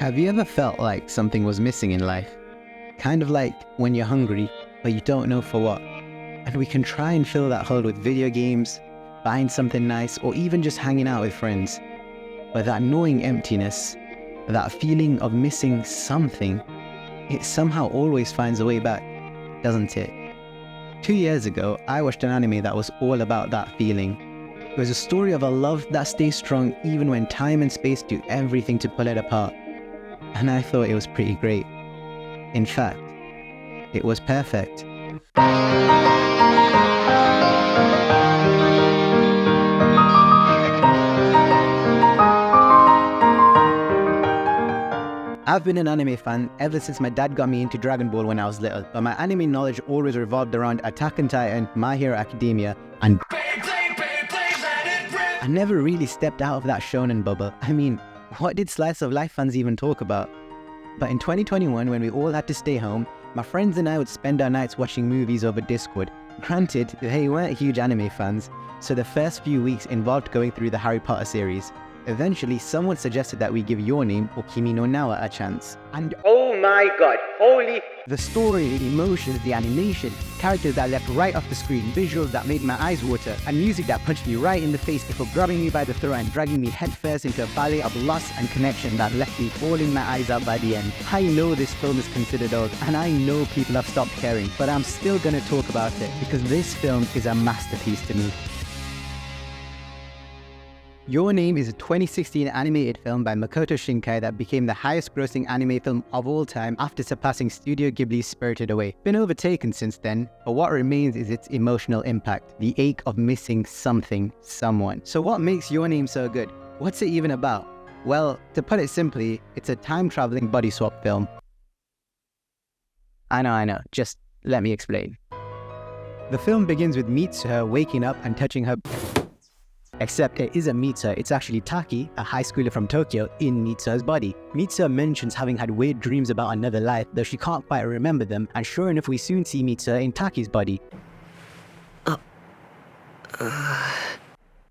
Have you ever felt like something was missing in life? Kind of like when you're hungry, but you don't know for what. And we can try and fill that hole with video games, buying something nice, or even just hanging out with friends. But that gnawing emptiness, that feeling of missing something, it somehow always finds a way back, doesn't it? 2 years ago, I watched an anime that was all about that feeling. It was a story of a love that stays strong even when time and space do everything to pull it apart. And I thought it was pretty great. In fact, it was perfect. I've been an anime fan ever since my dad got me into Dragon Ball when I was little, but my anime knowledge always revolved around Attack on Titan, My Hero Academia, and I never really stepped out of that shonen bubble. I mean, what did Slice of Life fans even talk about? But in 2021, when we all had to stay home, my friends and I would spend our nights watching movies over Discord. Granted, they weren't huge anime fans, so the first few weeks involved going through the Harry Potter series. Eventually, someone suggested that we give Your Name or Kimi no Nawa a chance. And oh my god, holy... The story, the emotions, the animation, characters that leapt right off the screen, visuals that made my eyes water, and music that punched me right in the face before grabbing me by the throat and dragging me headfirst into a ballet of loss and connection that left me bawling my eyes out by the end. I know this film is considered old, and I know people have stopped caring, but I'm still gonna talk about it because this film is a masterpiece to me. Your Name is a 2016 animated film by Makoto Shinkai that became the highest grossing anime film of all time after surpassing Studio Ghibli's Spirited Away. Been overtaken since then, but what remains is its emotional impact, the ache of missing something, someone. So what makes Your Name so good? What's it even about? Well, to put it simply, it's a time-traveling body swap film. I know, just let me explain. The film begins with Mitsuha waking up and touching her... Except it isn't Mitsuha, it's actually Taki, a high schooler from Tokyo, in Mitsuha's body. Mitsuha mentions having had weird dreams about another life, though she can't quite remember them, and sure enough we soon see Mitsuha in Taki's body.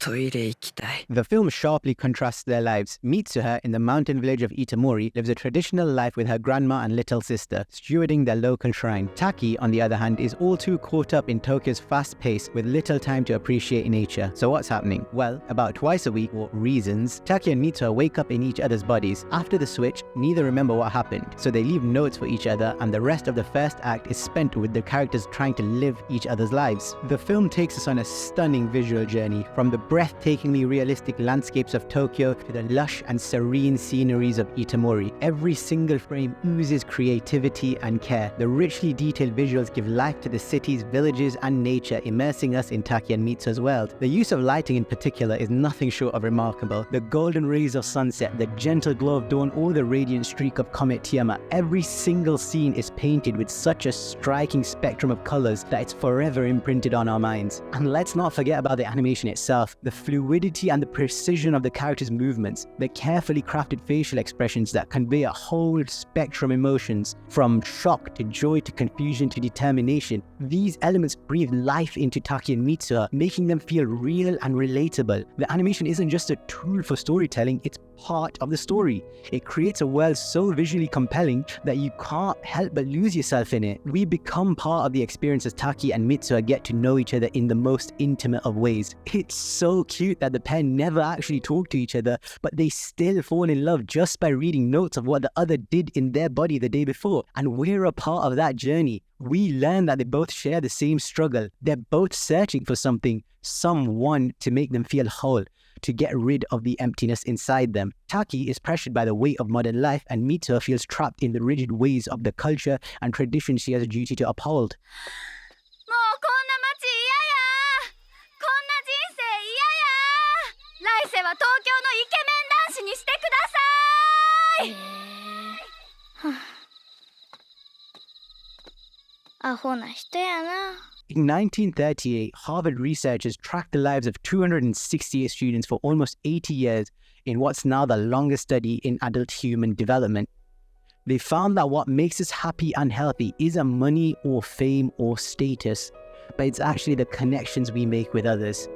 The film sharply contrasts their lives. Mitsuha, in the mountain village of Itamori, lives a traditional life with her grandma and little sister, stewarding their local shrine. Taki, on the other hand, is all too caught up in Tokyo's fast pace with little time to appreciate nature. So what's happening? Well, about twice a week, or reasons, Taki and Mitsuha wake up in each other's bodies. After the switch, neither remember what happened, so they leave notes for each other, and the rest of the first act is spent with the characters trying to live each other's lives. The film takes us on a stunning visual journey, from the breathtakingly realistic landscapes of Tokyo to the lush and serene sceneries of Itamori. Every single frame oozes creativity and care. The richly detailed visuals give life to the cities, villages, and nature, immersing us in Taki and Mitsuha's world. The use of lighting in particular is nothing short of remarkable. The golden rays of sunset, the gentle glow of dawn, or the radiant streak of Comet Tiamat. Every single scene is painted with such a striking spectrum of colors that it's forever imprinted on our minds. And let's not forget about the animation itself. The fluidity and the precision of the characters' movements, the carefully crafted facial expressions that convey a whole spectrum of emotions, from shock to joy to confusion to determination. These elements breathe life into Taki and Mitsuha, making them feel real and relatable. The animation isn't just a tool for storytelling, it's part of the story. It creates a world so visually compelling that you can't help but lose yourself in it. We become part of the experience as Taki and Mitsuha get to know each other in the most intimate of ways. It's so cute that the pair never actually talk to each other, but they still fall in love just by reading notes of what the other did in their body the day before. And we're a part of that journey. We learn that they both share the same struggle. They're both searching for something, someone to make them feel whole, to get rid of the emptiness inside them. Taki is pressured by the weight of modern life, and Mitsuha feels trapped in the rigid ways of the culture and tradition she has a duty to uphold. In 1938, Harvard researchers tracked the lives of 268 students for almost 80 years in what's now the longest study in adult human development. They found that what makes us happy and healthy isn't money or fame or status, but it's actually the connections we make with others.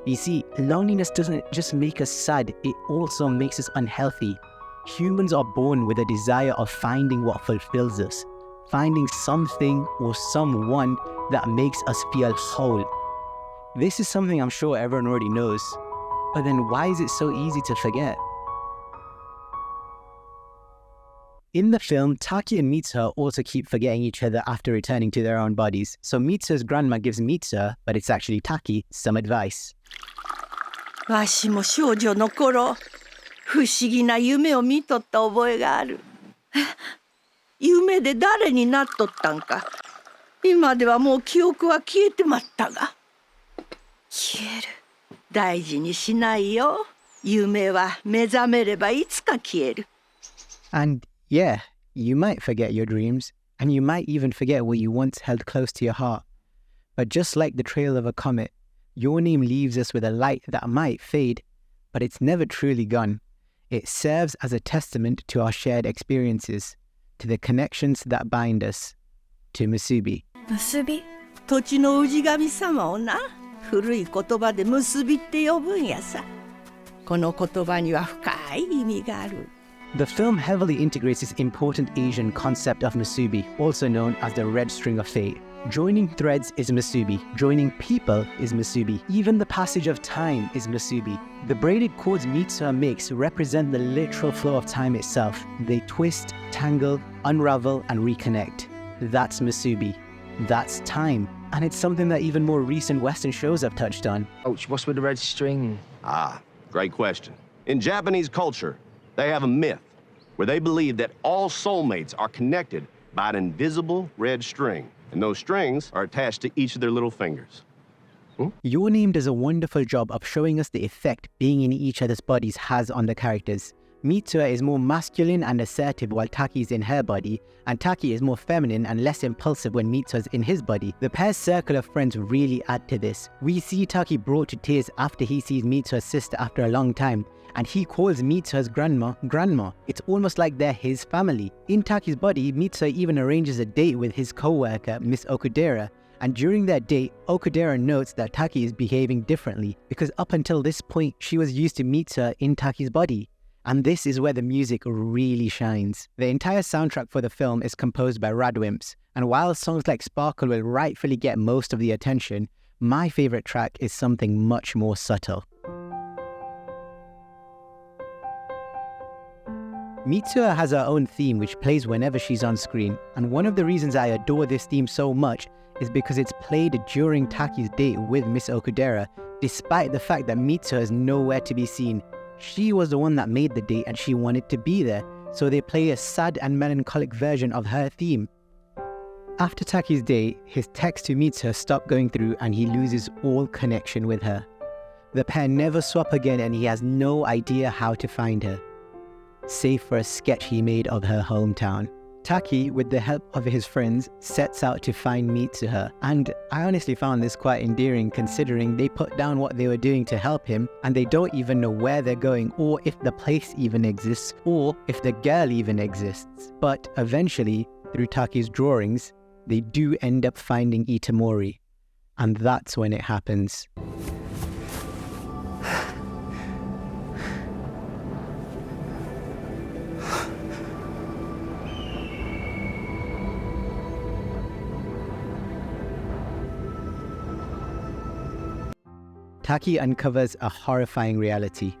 You see, loneliness doesn't just make us sad, it also makes us unhealthy. Humans are born with a desire of finding what fulfills us, finding something or someone that makes us feel whole. This is something I'm sure everyone already knows, but then why is it so easy to forget? In the film, Taki and Mitsuha also keep forgetting each other after returning to their own bodies, so Mitsuha's grandma gives Mitsuha, but it's actually Taki, some advice. わしも少女の頃、不思議な夢を見とった覚えがある。夢で誰になっとったんか。今ではもう記憶は消えてまったが。消える。大事にしないよ。夢は目覚めればいつか消える。And yeah, you might forget your dreams, and you might even forget what you once held close to your heart. But just like the trail of a comet, your name leaves us with a light that might fade, but it's never truly gone. It serves as a testament to our shared experiences, to the connections that bind us, to Musubi. Musubi? 土地の氏神様をな、古い言葉で結びって呼ぶんやさ。この言葉には深い意味がある。The film heavily integrates this important Asian concept of Musubi, also known as the red string of fate. Joining threads is Musubi, joining people is Musubi, even the passage of time is Musubi. The braided cords Mitsuha makes represent the literal flow of time itself. They twist, tangle, unravel, and reconnect. That's Musubi. That's time. And it's something that even more recent Western shows have touched on. Coach, what's with the red string? Ah, great question. In Japanese culture, they have a myth where they believe that all soulmates are connected by an invisible red string. And those strings are attached to each of their little fingers. Your Name does a wonderful job of showing us the effect being in each other's bodies has on the characters. Mitsuha is more masculine and assertive while Taki is in her body, and Taki is more feminine and less impulsive when Mitsuha's in his body. The pair's circle of friends really add to this. We see Taki brought to tears after he sees Mitsuha's sister after a long time, and he calls Mitsuha's grandma, Grandma. It's almost like they're his family. In Taki's body, Mitsuha even arranges a date with his co-worker, Miss Okudera, and during their date, Okudera notes that Taki is behaving differently because up until this point, she was used to Mitsuha in Taki's body. And this is where the music really shines. The entire soundtrack for the film is composed by Radwimps, and while songs like Sparkle will rightfully get most of the attention, my favorite track is something much more subtle. Mitsuha has her own theme which plays whenever she's on screen, and one of the reasons I adore this theme so much is because it's played during Taki's date with Miss Okudera, despite the fact that Mitsuha is nowhere to be seen. She was the one that made the date and she wanted to be there, so they play a sad and melancholic version of her theme. After Taki's date, his text to Mitsuha stops going through and he loses all connection with her. The pair never swap again and he has no idea how to find her, save for a sketch he made of her hometown. Taki, with the help of his friends, sets out to find Mitsuha, and I honestly found this quite endearing considering they put down what they were doing to help him and they don't even know where they're going or if the place even exists or if the girl even exists. But eventually, through Taki's drawings, they do end up finding Itamori, and that's when it happens. Taki uncovers a horrifying reality.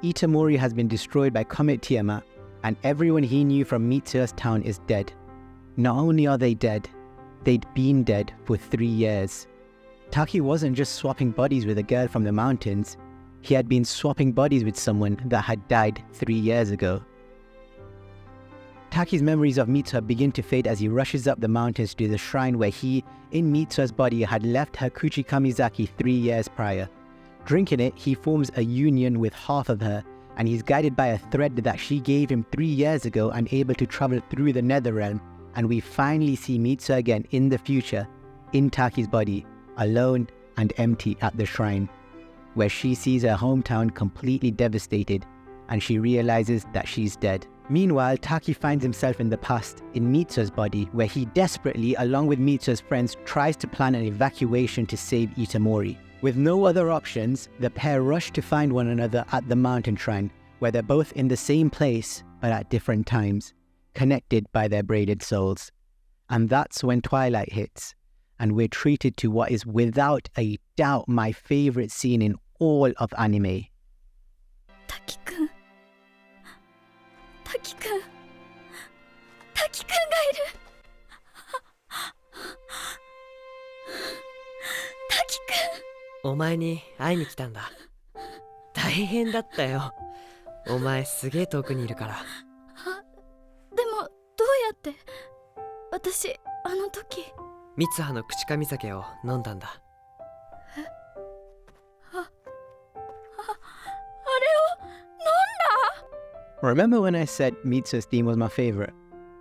Itamori has been destroyed by Comet Tiamat, and everyone he knew from Mitsuha's town is dead. Not only are they dead, they'd been dead for 3 years. Taki wasn't just swapping bodies with a girl from the mountains, he had been swapping bodies with someone that had died 3 years ago. Taki's memories of Mitsuha begin to fade as he rushes up the mountains to the shrine where he, in Mitsuha's body, had left her Kuchi Kamizaki 3 years prior. Drinking it, he forms a union with half of her, and he's guided by a thread that she gave him 3 years ago and able to travel through the Netherrealm, and we finally see Mitsuha again in the future, in Taki's body, alone and empty at the shrine, where she sees her hometown completely devastated, and she realizes that she's dead. Meanwhile, Taki finds himself in the past, in Mitsuha's body, where he desperately, along with Mitsuha's friends, tries to plan an evacuation to save Itamori. With no other options, the pair rush to find one another at the mountain shrine, where they're both in the same place, but at different times, connected by their braided souls. And that's when twilight hits, and we're treated to what is without a doubt my favorite scene in all of anime. Taki-kun. Taki-kun. Taki-kun がいる。お前に会いに来たんだ。大変だったよ。お前すげえ遠くにいるから。でもどうやって？私あの時。三葉の口噛み酒を飲んだんだ。え？あれを飲んだ？ Remember when I said Mitsuha's theme was my favorite?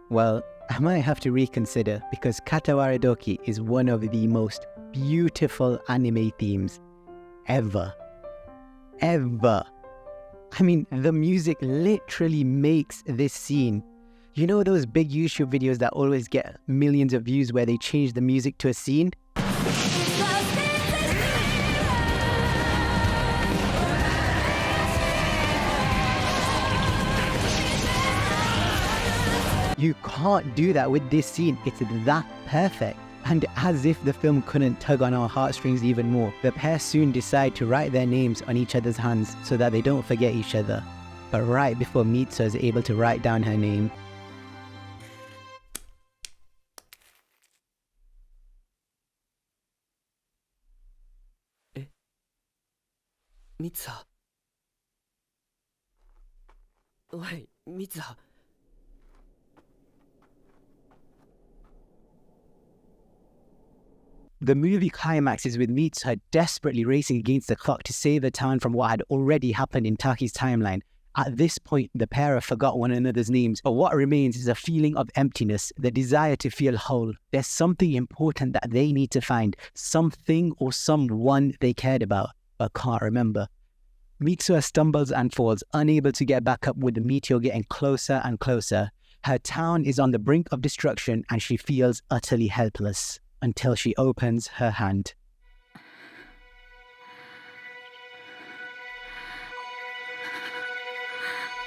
Well, I might have to reconsider because Kataware Doki is one of the most beautiful anime themes ever. Ever. I mean, the music literally makes this scene. You know those big YouTube videos that always get millions of views where they change the music to a scene? You can't do that with this scene. It's that perfect. And as if the film couldn't tug on our heartstrings even more, the pair soon decide to write their names on each other's hands so that they don't forget each other. But right before Mitsuha is able to write down her name, Mitsuha. おい、Mitsuha. the movie climaxes with Mitsuha desperately racing against the clock to save the town from what had already happened in Taki's timeline. At this point, the pair have forgot one another's names, but what remains is a feeling of emptiness, the desire to feel whole. There's something important that they need to find, something or someone they cared about, but can't remember. Mitsuha stumbles and falls, unable to get back up with the meteor getting closer and closer. Her town is on the brink of destruction and she feels utterly helpless until she opens her hand.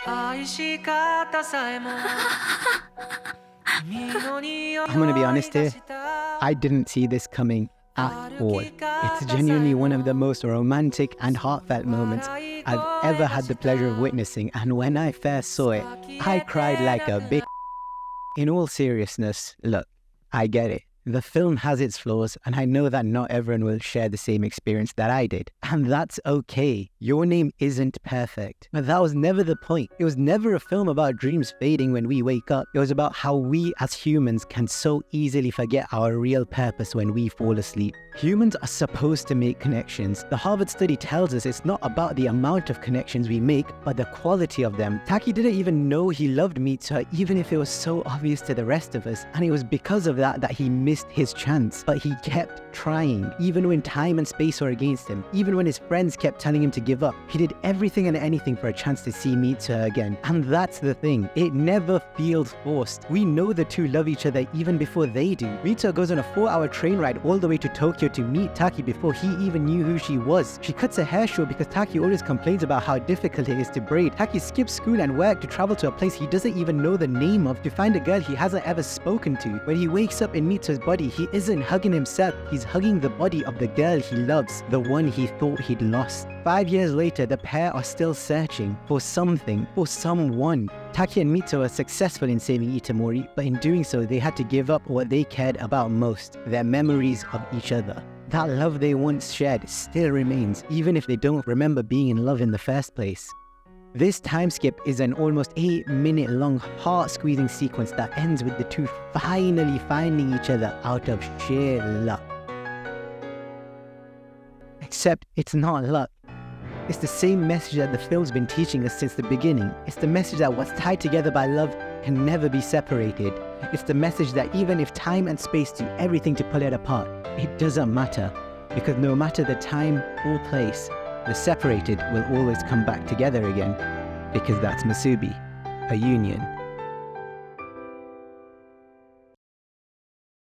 I'm gonna be honest here, I didn't see this coming at all. It's genuinely one of the most romantic and heartfelt moments I've ever had the pleasure of witnessing, and when I first saw it, I cried like a big. In all seriousness, look, I get it. The film has its flaws, and I know that not everyone will share the same experience that I did. And that's okay. Your Name isn't perfect. But that was never the point. It was never a film about dreams fading when we wake up. It was about how we as humans can so easily forget our real purpose when we fall asleep. Humans are supposed to make connections. The Harvard study tells us it's not about the amount of connections we make, but the quality of them. Taki didn't even know he loved Mitsuha, even if it was so obvious to the rest of us. And it was because of that he missed his chance. But he kept trying, even when time and space were against him. Even when his friends kept telling him to give up. He did everything and anything for a chance to see Mitsuha again. And that's the thing. It never feels forced. We know the two love each other even before they do. Mitsuha goes on a 4-hour train ride all the way to Tokyo to meet Taki before he even knew who she was. She cuts her hair short because Taki always complains about how difficult it is to braid. Taki skips school and work to travel to a place he doesn't even know the name of to find a girl he hasn't ever spoken to. When he wakes up in Mitsuha's body, he isn't hugging himself, he's hugging the body of the girl he loves, the one he thought he'd lost. 5 years later, the pair are still searching for something, for someone. Taki and Mitsuha were successful in saving Itamori, but in doing so, they had to give up what they cared about most, their memories of each other. That love they once shared still remains, even if they don't remember being in love in the first place. This time skip is an almost 8-minute long heart-squeezing sequence that ends with the two finally finding each other out of sheer luck. Except it's not luck. It's the same message that the film's been teaching us since the beginning. It's the message that what's tied together by love can never be separated. It's the message that even if time and space do everything to pull it apart, it doesn't matter. Because no matter the time or place, the separated will always come back together again. Because that's Musubi, a union.